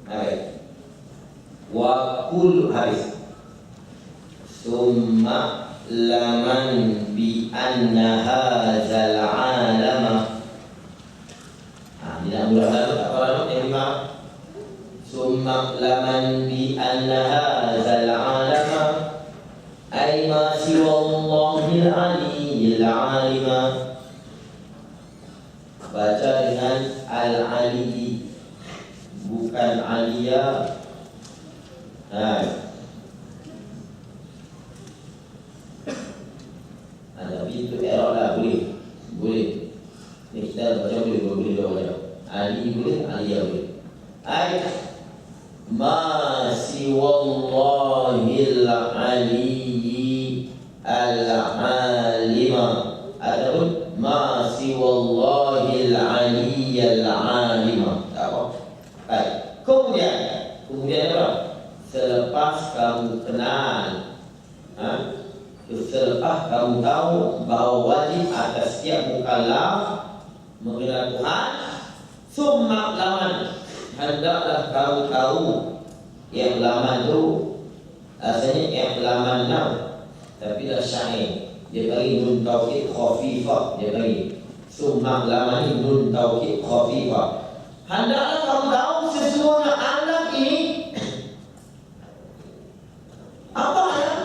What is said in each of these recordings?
Baik. Wa kullu habis. Summa laman bi anna hadzal alama. Tidak mudah tak apa yang lima. Summa laman bi anna hadzal alama ay ma siwa Allahil aliyyil alima. Baca dengan al-ali, bukan aliyah. Ada pintu error lah, boleh. Ni kita baca boleh baca. Ali boleh, aliyah boleh. Ay ma siwallahil aliyyi al-alima, ataupun ma siwallahil aliyyal alima. Tak apa. Baik. Kemudian apa? Selepas kamu kenal, selepas kamu tahu bahawa wajib atas setiap mukallaf mengenal Tuhan, summa laman, hendaklah kamu tahu. Yang laman tu asalnya yang laman nam, tapi dah syair. Dia bagi nun tauhid khafifah, dia bagi summa laman ni nun tauhid khafifah. Hendaklah kamu tahu sesungguhnya alam ini apa alam?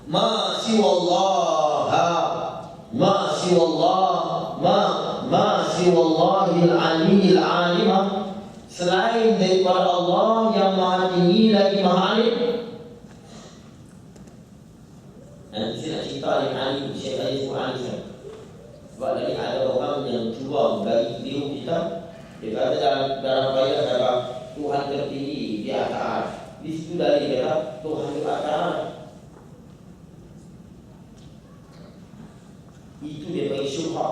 Ma siwallahil aliyyil alimah, selain daripada Allah yang maha tinggi lagi maha alim. Nanti saya nak cerita yang alim, Syekh Ali Quran. Sebab tadi ada orang yang cuba bagi video kita. Dia kata dalam ayat kata Tuhan tertinggi di atas. Di situ dari kata Tuhan di atas. Itu dia bagi syubhah.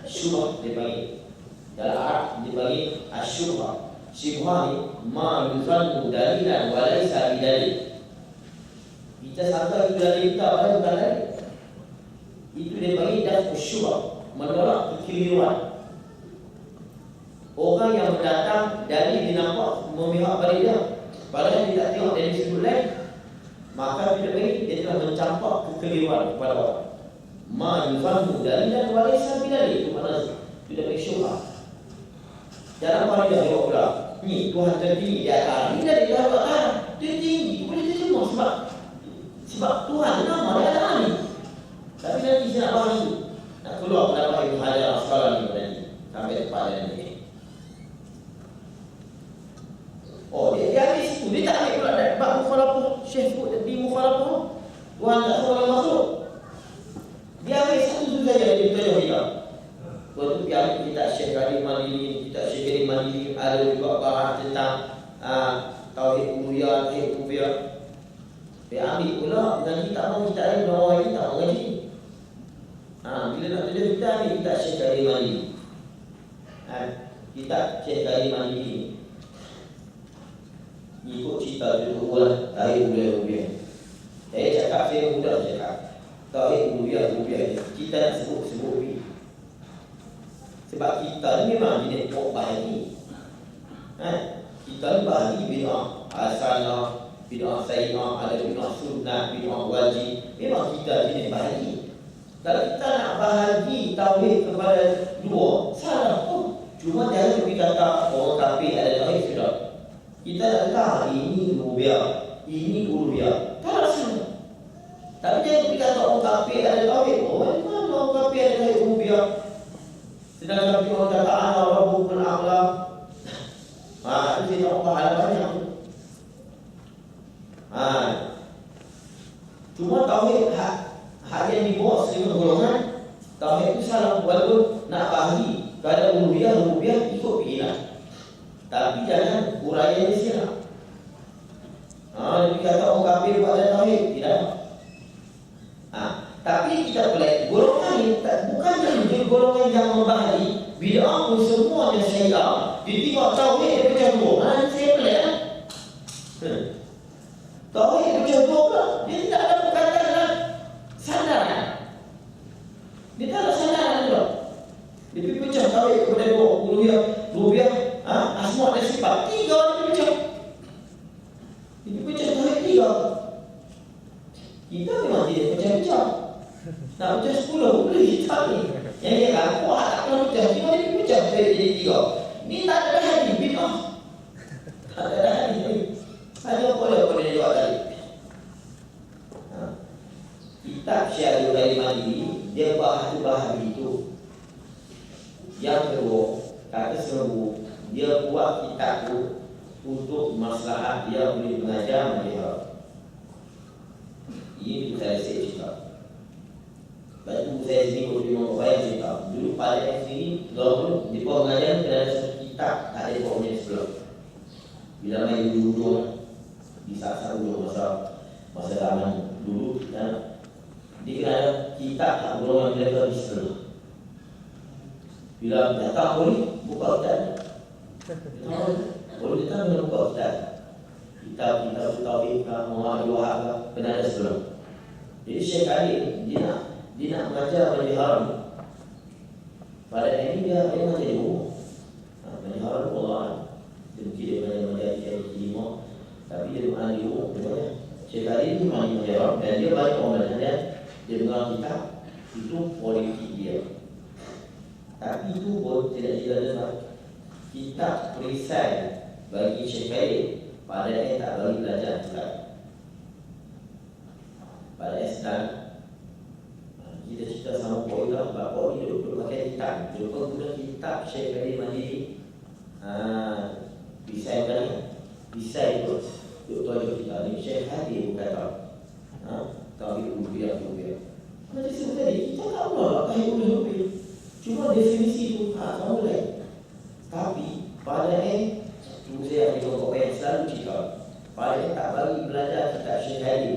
Syubhah dia bagi. Dalam Arab dia bagi asyubhah. Syubhah ni ma yuzannu dalilan wa laysa bidalil. Kita sangka itu dalil kita, padahal bukan dalil. Itu dia bagi daf'u syubhah, menolak kekeliruan. Orang yang datang dalil dia nampak memihak pada dia, padahal dia tak tengok dari sudut lain, maka dia bagi dia telah mencampak kekeliruan kepada orang. Ma yuzannu dalilan wa laysa bidalil. Itu makna dia bagi syubhah. Dalam pada dia tengok pula, ni Tuhan tertinggi di atas. Ini dari Tuhan Allah. Dia tinggi, boleh terjemah sebab Tuhan nama dia adalah ni. Tapi nanti saya nak bahas itu, nak keluar pendapat Ibn Hajar Al-Asqalani nanti sampai tempat dia nanti. Oh, dia ambil situ, dia tak ambil pula bab mukhalafah. Syekh sebut di mukhalafah Tuhan tak suruh orang masuk. Dia ambil satu saja dia beritahu kita. Waktu dia ambil kitab Syekh Karim Mandiri, kitab Syekh Karim Mandiri ada juga bahas tentang tauhid uluhiyah, tauhid rububiyah. Dia ambil pula dengan kitab kita lain, orang kita mengaji. Bila nak tulis kita ambil kitab Syekh Karim Mandiri. Kitab Syekh Karim Mandiri ikut cerita dulu lah tauhid uluhiyah. Saya cakap, saya mudah cakap tauhid uluhiyah kita nak sebut sebab kita ni memang jenis pokok bahagi. Kita ni bahagi bid'ah hasanah, bid'ah sayyinah, ada bid'ah sunnah, bid'ah wajib. Memang kita jenis bahagi. Kalau kita nak bahagi tauhid kepada dua, salah pun. Cuma jangan kita kata orang kafir ada tauhid sudah. Kita nak kata ini rububiyah, ini uluhiyah. Tak salah. Tapi jangan kita kata orang kafir ada tauhid. Mana orang kafir ada tauhid rububiyah? Sedangkan kita kata ana rabbul a'la. Itu kita pahala banyak. Cuma tauhid hak yang dibawa selima golongan, tauhid itu salah. Walaupun nak bahagi kepada uluhiyah, rububiyah ikut pikiran. Tapi jangan huraian di sini. Dia kata orang kafir pada tauhid, tidak. Tapi kita pelik golongan ini bukan saja golongan yang membahagi bid'ah pun semuanya syai'ah. Dia tengok tauhid dia pecah dua. Saya pelik kan? Tauhid dia pecah dua pula. Dia tidak ada perkataan sandaran. Dia tak ada sandaran pula. Dia pecah tauhid kepada dua. rupiah, asma dan sifat. 3 dia pecah. Dia pecah tarik 3. Kita memang tidak pecah-pecah. Nak pecah 10 boleh kita ni. Yang dia kan kuat tak kena pecah. Cuma dia pecah jadi 3. Ni tak ada hadis bid'ah. Tak ada hadis ni. Ada boleh jawab tadi. Kitab Syarihul Al-Mali dia bahas itu. Yang kedua, kata semua dia buat kitab tu untuk maslahat dia boleh mengajar mereka. Ini saya cerita. Batu saya sini boleh bayar cerita. Dulu pada sini dulu di bawah mengajar ada satu kitab tak ada bawahnya sebelum. Bila main dulu di saat dulu masa zaman dulu kita dikira kitab tak boleh mereka di sebelah. Bila datang boleh buka kitab. Boleh datang buka kitab. Kitab tauhid Muhammad Wahab kena ada sebelum. Jadi Syekh Ali dia nak mengajar Majlis Haram. Pada ini dia mengajar di rumah. Majlis Haram Allah. Dia mungkin dia mengajar di lima. Tapi dia mengajar di rumah. Syekh Ali itu Majlis Haram dan dia banyak orang belajar. Dia mengajar kitab itu politik dia. Tapi itu pun tidak jelas. Kitab perisai bagi Syekh Ali pada tak bagi belajar kitab. Pada Islam kita cerita sama Pak Ida, Bapak ni duduk pakai kitab. Duduk guna kitab Syekh Ali Mandiri. Pisai kan? Pisai tu duduk tuan kita ni Syekh Ali bukan tahu. Tauhid rupiah. Macam sebut tadi, kita tak mahu tauhid rupiah. Cuma definisi tu tak boleh. Tapi pada tu saya ada beberapa yang selalu cerita. Pada tak bagi belajar kitab Syekh Ali.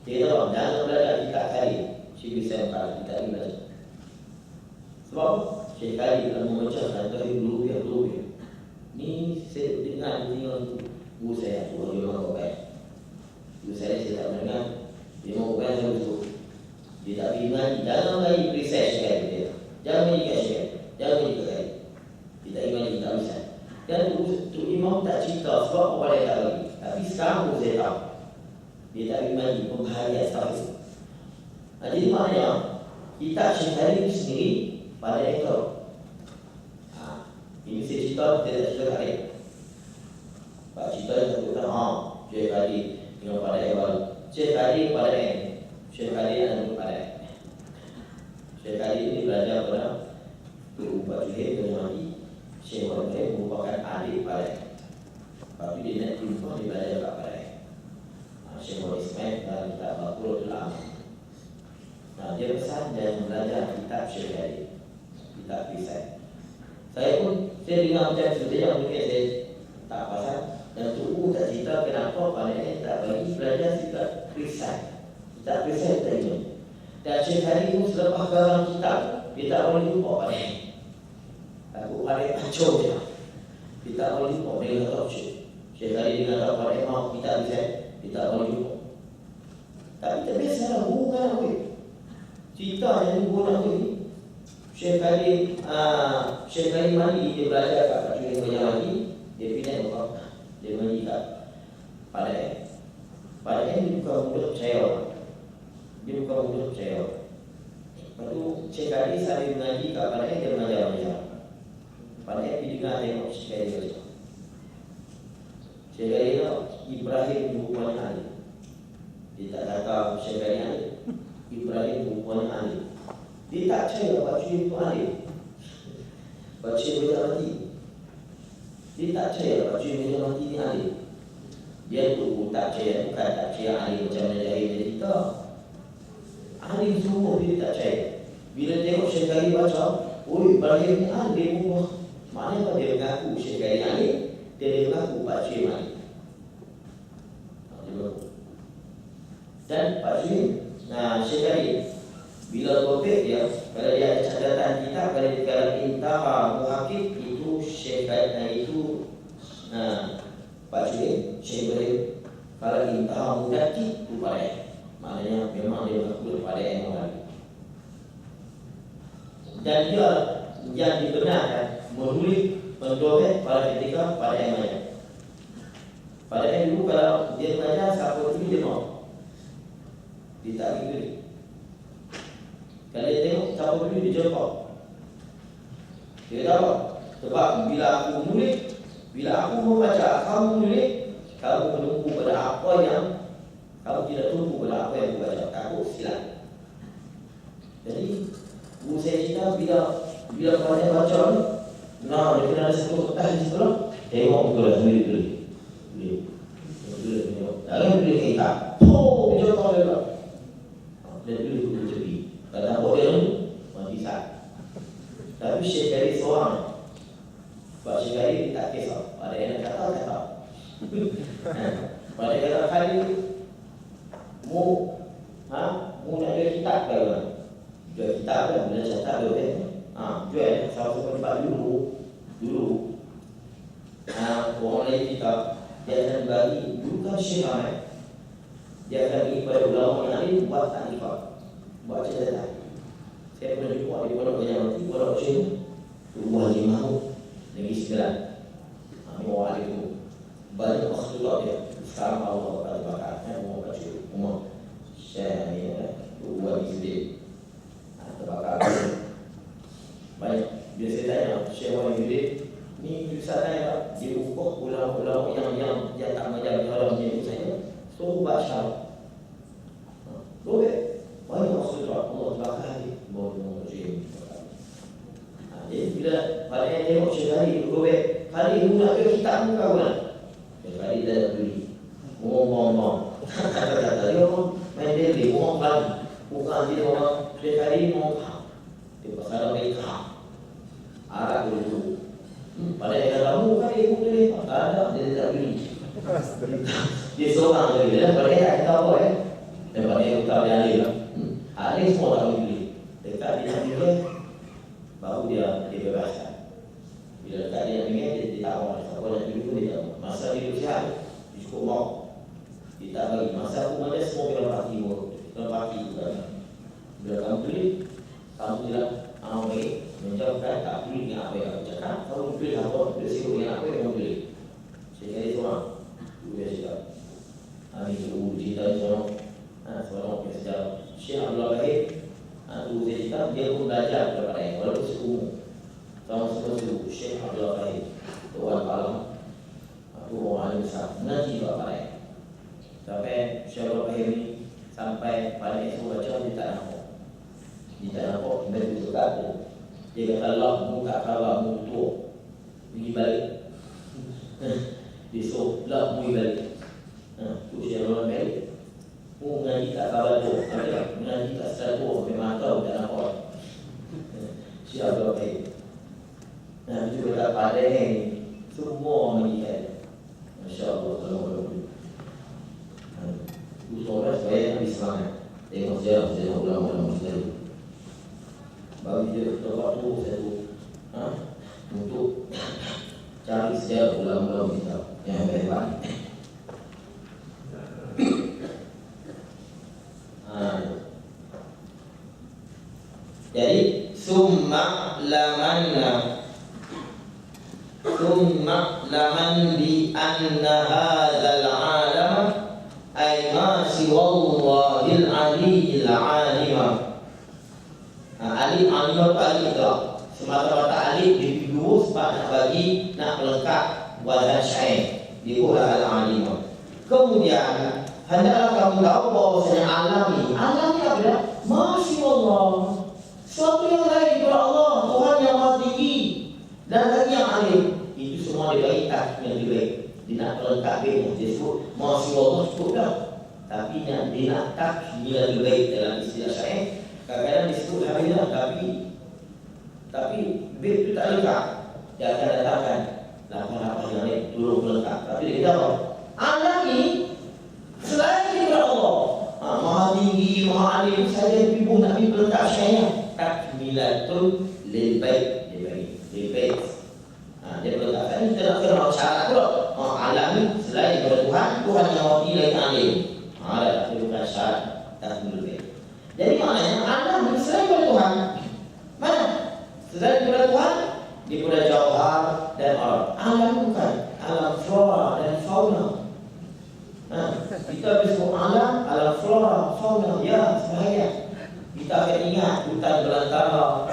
Kita tahu, jangan belajar kitab kali. Syekh Islam kalau kita ini belajar. Sebab Syekh Ali kalau memecahkan tauhid rupiah. Ni saya dengar dengan guru saya, guru dia orang baik. Guru saya tak mendengar. Dia mau baik saya betul. Dia tak ingat, jangan lagi research sekali dia. Jangan lagi kasih. Jangan lagi sekali. Dia tak ingat kita bisa. Dan tu imam tak cerita sebab apa dia tak lagi. Tapi sekarang pun saya tahu. Dia tak imani pembahagian tauhid. Jadi maknanya kitab Syekh Ali itu sendiri pada ekor. Ini saya cerita, dia tak cerita kat dia. Pak cerita dia kata, Syekh Ali tengok pada ekor. Syekh Ali pada ekor. Syekh Ali dan pada ekor. Syekh Ali ini belajar pada berubah Juhid dengan mati. Syekh Ali merupakan adik pada ekor. Lepas tu dia nak jumpa, dia belajar pada ekor. Syekh Ismail dan kitab Baquratul Amal. Dia pesan dan belajar kitab Syekh Ali, kitab Risai. Saya dengar macam sebenarnya mungkin saya tak pasal dan tubuh tak cerita kenapa pada ini tak bagi belajar kitab Risai. Kitab Risai tak ingat. Dan Syekh Ali pun selepas karang kitab, dia tak boleh jumpa pada ini. Aku pada hancur je. Dia tak boleh jumpa, dia tak tahu Syekh Ali dengan tahu pada imam kitab Risai. Kita boleh jumpa. Tapi tak biasalah guru kan apa. Cerita yang guru nak ni. Syekh Ali Mali dia belajar kat Pak Juhid Banyak Mali. Dia pindah ke Mekah. Dia mengaji kat pada dia bukan mudah percaya orang. Dia bukan mudah percaya orang. Lepas tu Syekh Ali sambil mengaji kat pada dia mengajar. Pada dia dengar tengok Syekh Ali belajar. Syekh Ali Ibrahim rupanya Ali. Dia tak kata Syekh Ali. Ibrahim rupanya Ali. Dia tak percaya Pak Juhid itu Ali. Pak Juhid boleh mati. Dia tak percaya Pak Juhid boleh mati ni Ali. Dia tu tak percaya, bukan tak percaya Ali macam mana Jahil dia cerita. Ali semua dia tak percaya. Bila tengok Syekh Ali baca, Ibrahim ni Ali pun. Maknanya dia mengaku Syekh Ali. Dia mengaku Pak Juhid Ali. Dan Pak Juhid, Syekh Ali bila topik dia, kalau dia ada catatan kitab, kalau intaha muhakik itu Syekh Ali itu Pak Juhid, Syekh Ali. Kalau intaha mudaki itu pada maknanya memang dia mengaku pada yang lain. Dan dia yang dibenarkan menulis, mendobek pada ketika pada yang lain. Pada yang dulu kalau dia mengajar siapa tu dia mau. Dia tak boleh. Kalau dia tengok siapa tu dia jemput. Dia tahu. Sebab bila aku menulis, bila aku membaca, kamu menulis, kamu menunggu pada apa yang kamu tidak tunggu pada apa yang aku baca. Takut silap. Jadi guru saya cerita bila pada baca ni, nah dia kena ada satu kertas di sebelah, tengok betul lah sendiri tulis. Jangan tulis kita. Oh, dia tahu dia lah. Dia tulis tu tepi. Kata apa dia ni? Mati sat. Tapi Syekh Kari seorang. Sebab Syekh Kari tak kisah. Ada yang kata. Pada kata kali mu nak jual kitab ke mana? Jual kitab kan? Bila catat dia kan? Jual salah satu tempat dulu. Orang lain kitab dia akan bagi, dulu kan Syekh Ahmad dia akan bagi pada ulama yang lain buat ta'lifah, buat catatan. Saya pernah jumpa di pondok yang nanti pondok Syekh Tubuh Haji Mahmud Negeri Sembilan. Orang ahli itu banyak makhluk dia. Sekarang Allah pada bakatnya mau baca umum Syekh ni Tubuh Haji Sembilan terbakar banyak. Biasa tanya Syekh Haji Sembilan ni susah tanya dia ukur ulama-ulama yang tak mengajar dalam ni saya suruh baca. Boleh banyak maksud Allah terbakar ni boleh macam. Jadi bila pada yang tengok sekali boleh kali ini nak ke kitab muka bukan kali dah beli ngomong kata-kata dia main deli ngomong lagi bukan dia orang sekali ngomong dia pasal mereka arah dulu. Pada yang kamu kan ibu beli ada dia tak beli. Dia seorang lagi dan pada yang kita apa dan pada yang kita berani lah. Ada semua tak beli. Dekat dia beli baru dia bebaskan. Bila dekat dia beli dia tak mau. Siapa nak dulu dia tak mau. Masa dia sihat dia cukup mau. Dia tak bagi. Masa aku mana semua bila pagi bukan. Bila kamu beli kamu bilang baik menjawabkan tak peduli dengan apa yang aku cakap. Kamu pilih apa, pilih sikap dengan apa yang kamu pilih. Saya kata seorang dia cakap ini guru cerita seorang punya sejarah Syekh Abdullah Bahir. Guru saya cakap dia pun belajar daripada yang walaupun seumur sama seperti Syekh Abdullah Bahir Tuan Palang. Aku orang alim besar mengaji daripada yang sampai Syekh Abdullah Bahir ni sampai pada esok baca dia tak nampak. Dia tak nampak, dia suka dia. Dia kata Allah muka khabar mutu pergi balik. Dia suruh lah pergi balik. Tu Syekh Abdullah balik. Mengaji tak khabar tu. Mengaji tak sesuatu memang tahu tak nampak. Syekh Abdullah balik. Itu kata pada ni semua mengaji. Masya Allah. Usulnya supaya lebih semangat. Tengok sejarah ulama-ulama sejarah. Bagi dia waktu satu untuk cari sejarah ulama-ulama kita yang hebat. Jadi summa laman bi anna hadzal alam ay ma siwallahil aliyyil alimah. Alif alimah tu alif dah. Semata-mata alif dia dulu sebab nak pelengkap wazan syair. Dia buatlah al-alimah. Kemudian hendaklah kamu tahu bahawasanya alam ni apa dia? Masya Allah. Suatu yang lain daripada Allah, Tuhan yang maha tinggi dan lagi yang alim. Itu semua dia bagi tak yang dibaik. Dia nak pelengkapnya. Dia sebut Masya Allah cukup dah. Tapi dia nak tak yang lebih baik dalam istilah syair. Kadang-kadang disebut hamidah tapi bit itu tak lengkap. Dia akan datangkan lapan-lapan yang lain turun pelengkap. Tapi dia kata apa? Alam ni selain daripada Allah maha tinggi, maha alim saja ibu nak pergi pelengkap syair takmilatul lil bait dia bagi dia pelengkapkan kita nak kenal syarat pula. Alam ni selain daripada Tuhan yang maha tinggi lagi alim. Dia bukan syarat takmilul bait. Jadi maknanya alam selain daripada Tuhan mana? Selain daripada Tuhan, daripada jauhar dan alam. Alam bukan alam flora dan fauna. Kita sebut alam flora, fauna. Ya, sebahagian. Kita akan ingat hutan belantara,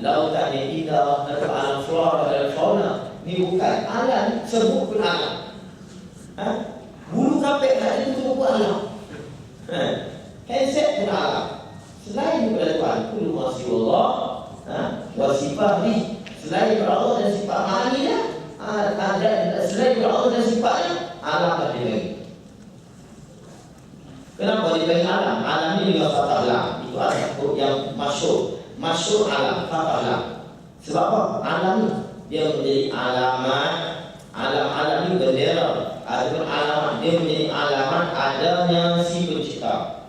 lautan yang indah, dan alam flora dan fauna. Ini bukan alam, sebut pun alam. Bulu kapek itu sebut pun alam. Handset pun alam. Selain daripada Tuhan, kullu ma siwa wa sifati. Selain daripada Allah dan sifat ma'aninya, selain daripada Allah dan sifatnya, alam tak dibagi. Kenapa dibagi alam? Alam ini juga fatah lam. Itu alam yang masyhur alam, fatah lam. Sebab apa? Alam ini dia menjadi alamat. Alam ini bendera. Ataupun alamat, dia menjadi alamat adanya si pencipta.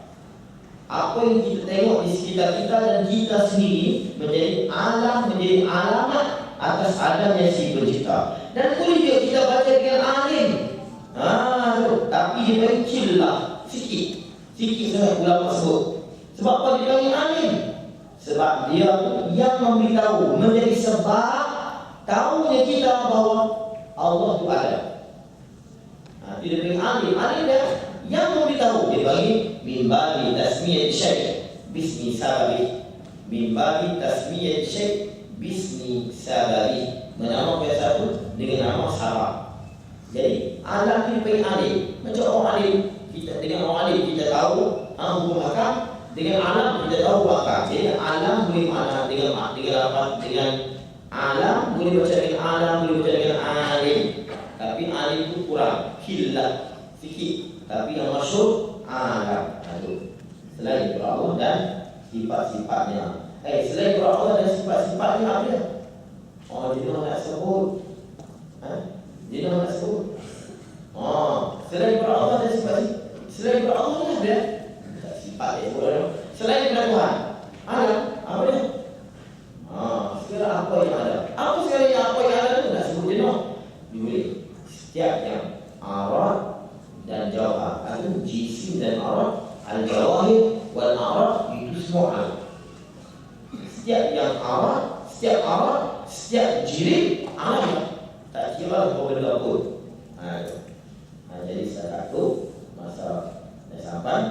Apa yang kita tengok di sekitar kita dan kita sendiri menjadi alam, menjadi alamat atas adanya si pencipta. Dan boleh juga kita baca dengan alim. Tapi dia bagi cilah sikit sangat ulama sebut. Sebab apa dia bagi alim? Sebab dia yang memberitahu, menjadi sebab tahunya kita bahawa Allah itu ada. Dia bagi alim dia yang memberitahu. Dia bagi mimbabi tasmiyat syai' bismi sababi. Mimbabi tasmiyat syai' bismi sababi. Menamakan satu dengan nama sabab. Jadi alam ini bagi alim. Macam orang alim, kita dengan orang alim kita tahu hukum hakam. Dengan alam kita tahu hakam. Jadi alam boleh makna dengan apa? Dengan alam boleh baca dengan alam, boleh baca dengan alim. Tapi alim itu kurang, hilang sikit. Tapi yang masyhur alam. Selain daripada Allah dan sifat-sifatnya. Selain daripada Allah dan sifat-sifatnya apa dia? Dia nak sebut. Dia nak sebut. Selain daripada Allah dan sifat-sifatnya. Selain daripada Allah lah dia. Sifat dia boleh. Selain daripada Tuhan, alam apa dia? Segala apa yang ada. Apa segala apa yang ada tu nak sebut dia nak? Boleh. Setiap yang arad dan jawhar, itu jisim dan arad, al-jawahir wal arad, itu semua alam. Setiap yang arad, setiap jirim alam. Tak kira apa benda pun. Jadi satu masa dah sampai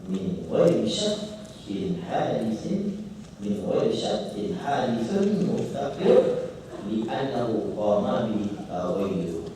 min ghairi syakkin hadisin, min ghairi syakkin hadisin mustaqir li'annahu qama bi tawaidu.